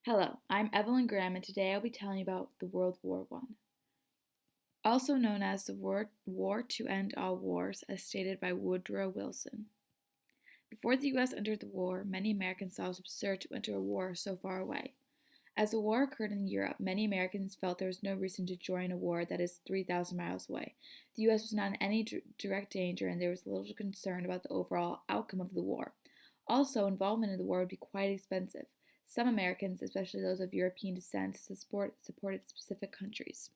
Hello, I'm Evelyn Graham, and today I'll be telling you about the World War One, also known as the War to End All Wars, as stated by Woodrow Wilson. Before the U.S. entered the war, many Americans thought it was absurd to enter a war so far away. As the war occurred in Europe, many Americans felt there was no reason to join a war that is 3,000 miles away. The U.S. was not in any direct danger, and there was little concern about the overall outcome of the war. Also, involvement in the war would be quite expensive. Some Americans, especially those of European descent, supported specific countries.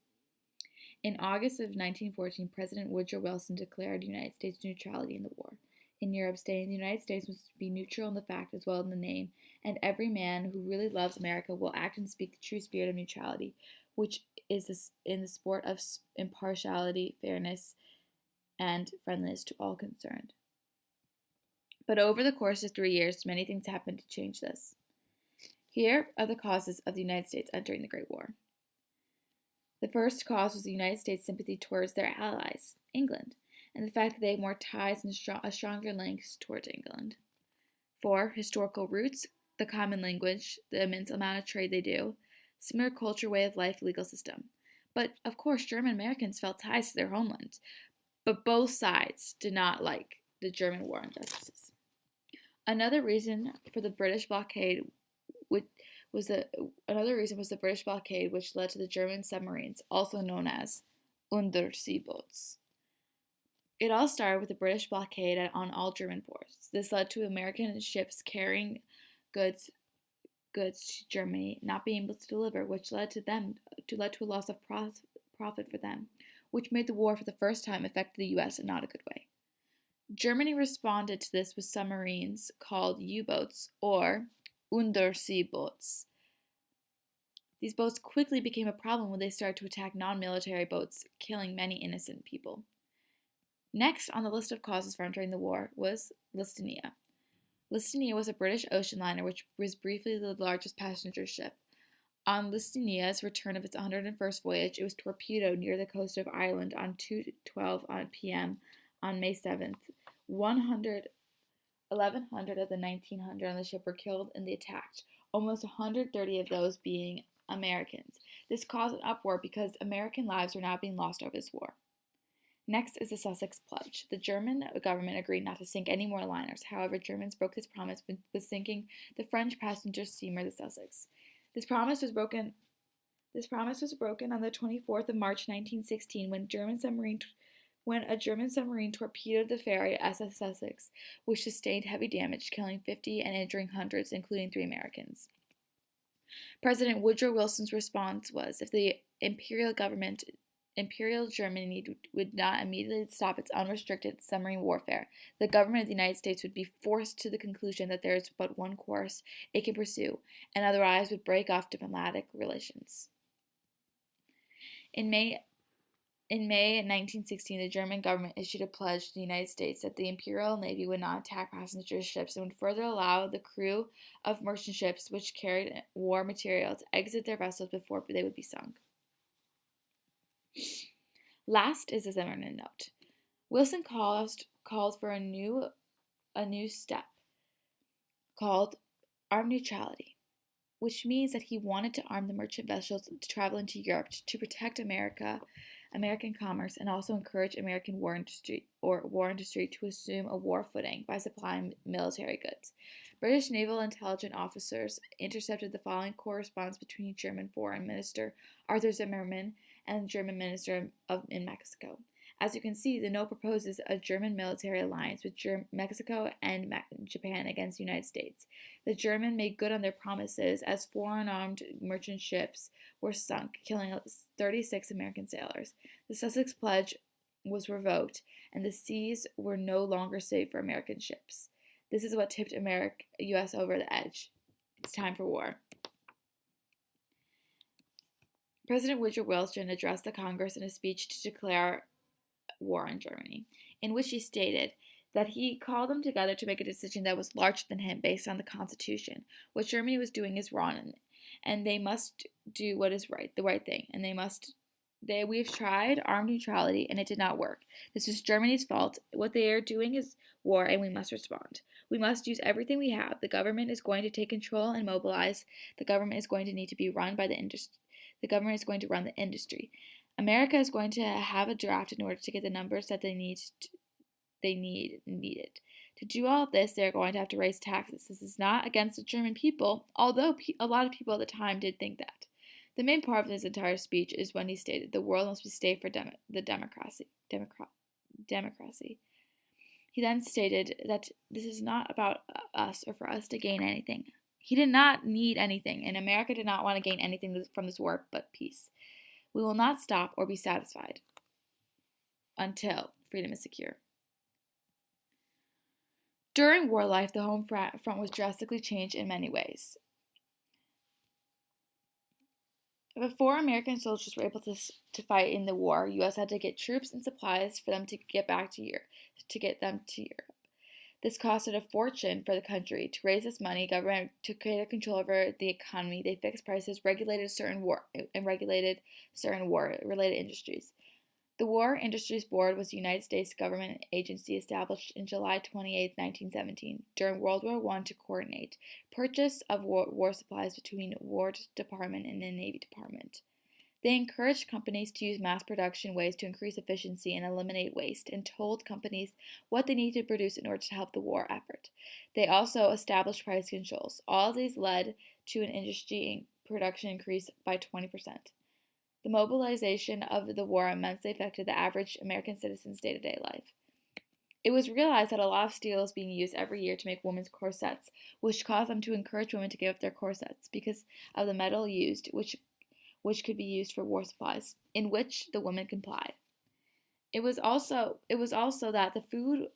In August of 1914, President Woodrow Wilson declared United States neutrality in the war. In Europe, stating the United States must be neutral in the fact as well as in the name, and every man who really loves America will act and speak the true spirit of neutrality, which is in the sport of impartiality, fairness, and friendliness to all concerned. But over the course of 3 years, many things happened to change this. Here are the causes of the United States entering the Great War. The first cause was the United States' sympathy towards their allies, England, and the fact that they had more ties and stronger links towards England. 4. Historical roots, the common language, the immense amount of trade they do, similar culture, way of life, legal system. But, of course, German Americans felt ties to their homeland, but both sides did not like the German war injustices. Another reason for the British blockade was the British blockade, which led to the German submarines, also known as Unterseeboots. It all started with the British blockade on all German ports. This led to American ships carrying goods to Germany not being able to deliver, which led to a loss of profit for them, which made the war for the first time affect the U.S. in not a good way. Germany responded to this with submarines called U-boats or Unterseeboots. These boats quickly became a problem when they started to attack non-military boats, killing many innocent people. Next on the list of causes for entering the war was Lusitania. Lusitania was a British ocean liner which was briefly the largest passenger ship. On Lusitania's return of its 101st voyage, it was torpedoed near the coast of Ireland on 2:12 p.m. on May 7th. 1,100 of the 1,900 on the ship were killed in the attack, almost 130 of those being Americans. This caused an uproar because American lives were now being lost over this war. Next is the Sussex Pledge. The German government agreed not to sink any more liners. However, Germans broke this promise with sinking the French passenger steamer, the Sussex. This promise was broken on the 24th of March 1916 when a German submarine torpedoed the ferry SS Sussex, which sustained heavy damage, killing 50 and injuring hundreds, including 3 Americans. President Woodrow Wilson's response was, if the Imperial Germany would not immediately stop its unrestricted submarine warfare, the government of the United States would be forced to the conclusion that there is but one course it can pursue, and otherwise would break off diplomatic relations. In May 1916, the German government issued a pledge to the United States that the Imperial Navy would not attack passenger ships and would further allow the crew of merchant ships which carried war material to exit their vessels before they would be sunk. Last is the Zimmermann Note. Wilson called for a new step called armed neutrality, which means that he wanted to arm the merchant vessels traveling to Europe to protect American commerce, and also encourage American war industry to assume a war footing by supplying military goods. British naval intelligence officers intercepted the following correspondence between German Foreign Minister Arthur Zimmermann and the German Minister in Mexico. As you can see, the note proposes a German military alliance with Mexico and Japan against the United States. The Germans made good on their promises as 4 unarmed merchant ships were sunk, killing 36 American sailors. The Sussex Pledge was revoked, and the seas were no longer safe for American ships. This is what tipped U.S. over the edge. It's time for war. President Woodrow Wilson addressed the Congress in a speech to declare war on Germany, in which he stated that he called them together to make a decision that was larger than him based on the Constitution. What Germany was doing is wrong, and they must do what is right, the right thing, and they must We've tried armed neutrality and it did not work. This is Germany's fault. What they are doing is war and we must respond. We must use everything we have. The government is going to take control and mobilize. The government is going to need to be run by the industry. The government is going to run the industry. America is going to have a draft in order to get the numbers that needed. To do all of this, they're going to have to raise taxes. This is not against the German people, although a lot of people at the time did think that. The main part of his entire speech is when he stated, "The world must be safe for the democracy." He then stated that this is not about us or for us to gain anything. He did not need anything, and America did not want to gain anything from this war but peace. We will not stop or be satisfied until freedom is secure. During war life, the home front was drastically changed in many ways. Before American soldiers were able to fight in the war, U.S. had to get troops and supplies for them to get back to Europe, This costed a fortune for the country. To raise this money, government took greater control over the economy. They fixed prices, regulated certain war-related industries. The War Industries Board was a United States government agency established in July 28, 1917, during World War I to coordinate purchase of war supplies between War Department and the Navy Department. They encouraged companies to use mass production ways to increase efficiency and eliminate waste, and told companies what they needed to produce in order to help the war effort. They also established price controls. All of these led to an industry production increase by 20%. The mobilization of the war immensely affected the average American citizen's day-to-day life. It was realized that a lot of steel is being used every year to make women's corsets, which caused them to encourage women to give up their corsets because of the metal used, which could be used for war supplies, in which the women complied. It was also that the food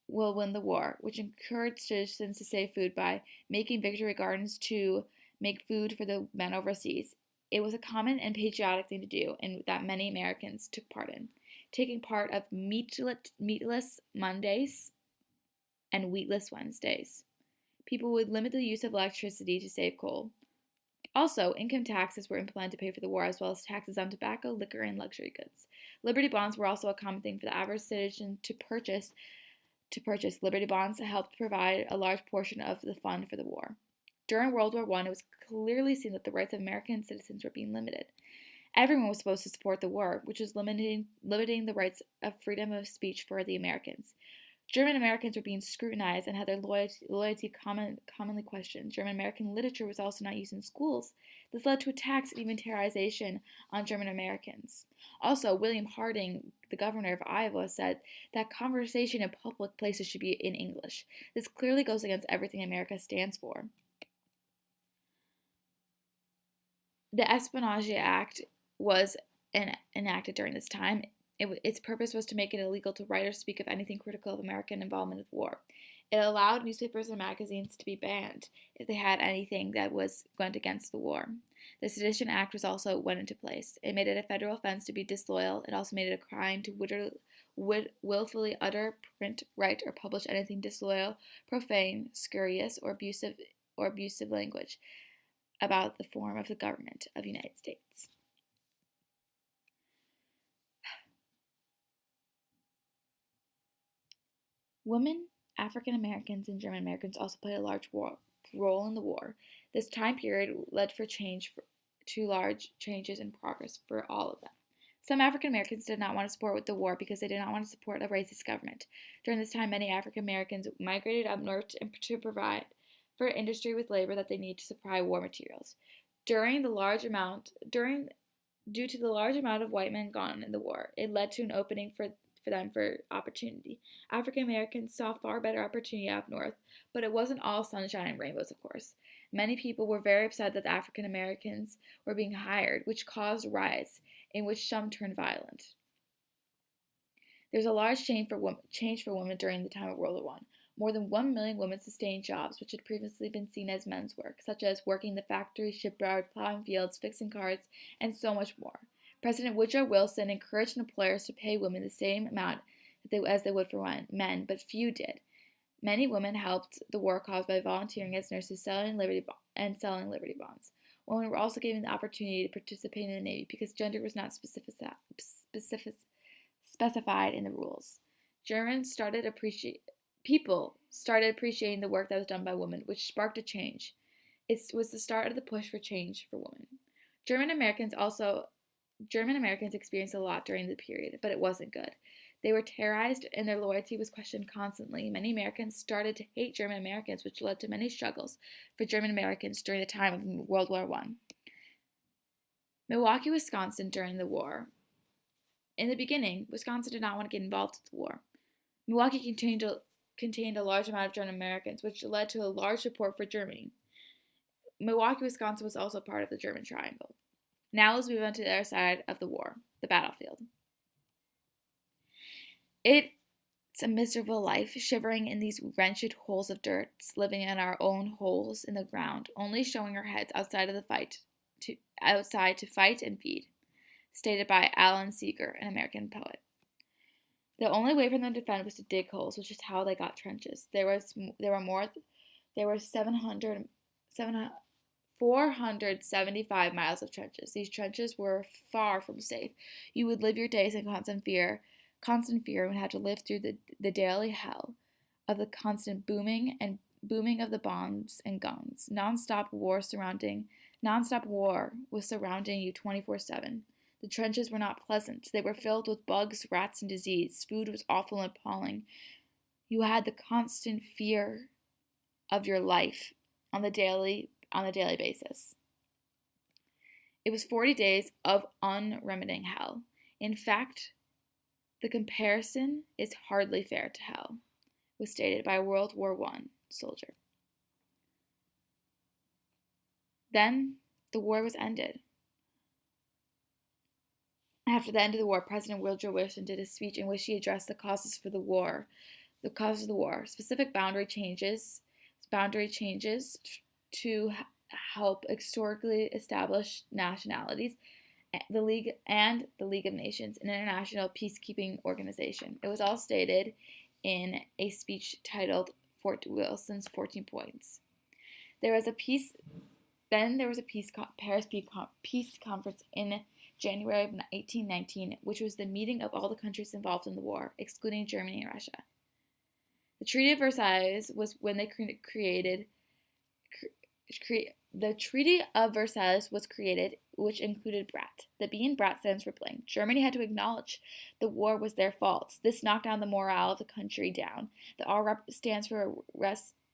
will win the war, which encouraged citizens to save food by making victory gardens to make food for the men overseas. It was a common and patriotic thing to do, and that many Americans took part in, taking part of meatless Mondays and wheatless Wednesdays. People would limit the use of electricity to save coal. Also, income taxes were implemented to pay for the war, as well as taxes on tobacco, liquor, and luxury goods. Liberty bonds were also a common thing for the average citizen to purchase. Liberty bonds helped provide a large portion of the fund for the war. During World War I, it was clearly seen that the rights of American citizens were being limited. Everyone was supposed to support the war, which was limiting the rights of freedom of speech for the Americans. German Americans were being scrutinized and had their loyalty commonly questioned. German American literature was also not used in schools. This led to attacks and even terrorization on German Americans. Also, William Harding, the governor of Iowa, said that conversation in public places should be in English. This clearly goes against everything America stands for. The Espionage Act was enacted during this time. Its purpose was to make it illegal to write or speak of anything critical of American involvement with war. It allowed newspapers and magazines to be banned if they had anything that went against the war. The Sedition Act went into place. It made it a federal offense to be disloyal. It also made it a crime to willfully utter, print, write, or publish anything disloyal, profane, scurrilous, or abusive language about the form of the government of the United States. Women, African Americans, and German Americans also played a large role in the war. This time period led to large changes in progress for all of them. Some African Americans did not want to support the war because they did not want to support a racist government. During this time, many African Americans migrated up north to provide for industry with labor that they need to supply war materials. Due to the large amount of white men gone in the war, it led to an opening for them for opportunity. African Americans saw far better opportunity up north, but it wasn't all sunshine and rainbows, of course. Many people were very upset that the African Americans were being hired, which caused riots, in which some turned violent. There was a large change for women during the time of World War I. More than 1 million women sustained jobs which had previously been seen as men's work, such as working in the factory, shipyard, plowing fields, fixing cars, and so much more. President Woodrow Wilson encouraged employers to pay women the same amount as they would for men, but few did. Many women helped the war cause by volunteering as nurses selling Liberty bonds. Women were also given the opportunity to participate in the Navy because gender was not specified in the rules. People started appreciating the work that was done by women, which sparked a change. It was the start of the push for change for women. German Americans experienced a lot during the period, but it wasn't good. They were terrorized and their loyalty was questioned constantly. Many Americans started to hate German Americans, which led to many struggles for German Americans during the time of World War I. Milwaukee, Wisconsin during the war. In the beginning, Wisconsin did not want to get involved with the war. Milwaukee contained a large amount of German Americans, which led to a large support for Germany. Milwaukee, Wisconsin was also part of the German Triangle. Now let's move on to the other side of the war, the battlefield. It's a miserable life, shivering in these wretched holes of dirt, living in our own holes in the ground, only showing our heads outside to fight and feed. Stated by Alan Seeger, an American poet. The only way for them to defend was to dig holes, which is how they got trenches. There were 475 miles of trenches. These trenches were far from safe. You would live your days in constant fear, and had to live through the daily hell of the constant booming of the bombs and guns. Nonstop war was surrounding you 24/7. The trenches were not pleasant. They were filled with bugs, rats, and disease. Food was awful and appalling. You had the constant fear of your life on the daily basis. It was 40 days of unremitting hell. In fact, the comparison is hardly fair to hell, was stated by a World War I soldier. Then the war was ended. After the end of the war, President Woodrow Wilson did a speech in which he addressed the causes of the war, specific boundary changes to help historically established nationalities, the League of Nations, an international peacekeeping organization. It was all stated in a speech titled Wilson's 14 Points. There was a Paris Peace Conference in January of 1819, which was the meeting of all the countries involved in the war, excluding Germany and Russia. The Treaty of Versailles was when they created. The Treaty of Versailles was created, which included BRAT. The B in BRAT stands for blame. Germany had to acknowledge the war was their fault. This knocked down the morale of the country down. The R stands for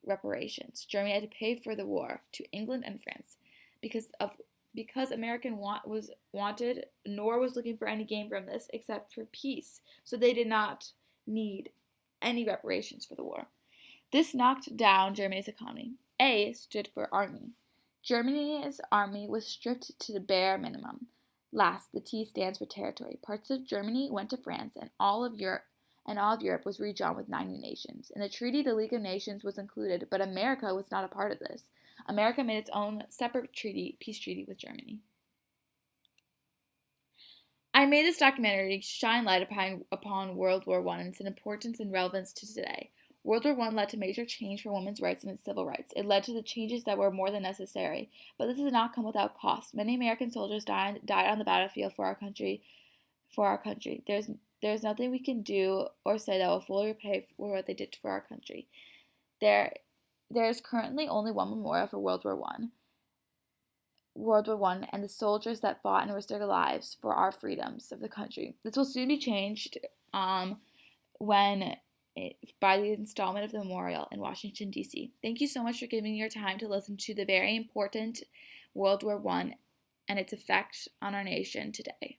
reparations. Germany had to pay for the war to England and France because American was wanted, nor was looking for any gain from this except for peace. So they did not need any reparations for the war. This knocked down Germany's economy. A stood for army. Germany's army was stripped to the bare minimum. Last, the T stands for territory. Parts of Germany went to France, and all of Europe was rejoined with 90 nations. In the treaty, the League of Nations was included, but America was not a part of this. America made its own separate peace treaty with Germany. I made this documentary to shine light upon World War I and its importance and relevance to today. World War I led to major change for women's rights and civil rights. It led to the changes that were more than necessary, but this did not come without cost. Many American soldiers died on the battlefield for our country. There's nothing we can do or say that will fully repay for what they did for our country. There is currently only one memorial for World War I and the soldiers that fought and risked their lives for our freedoms of the country. This will soon be changed by the installment of the memorial in Washington, D.C. Thank you so much for giving your time to listen to the very important World War I and its effect on our nation today.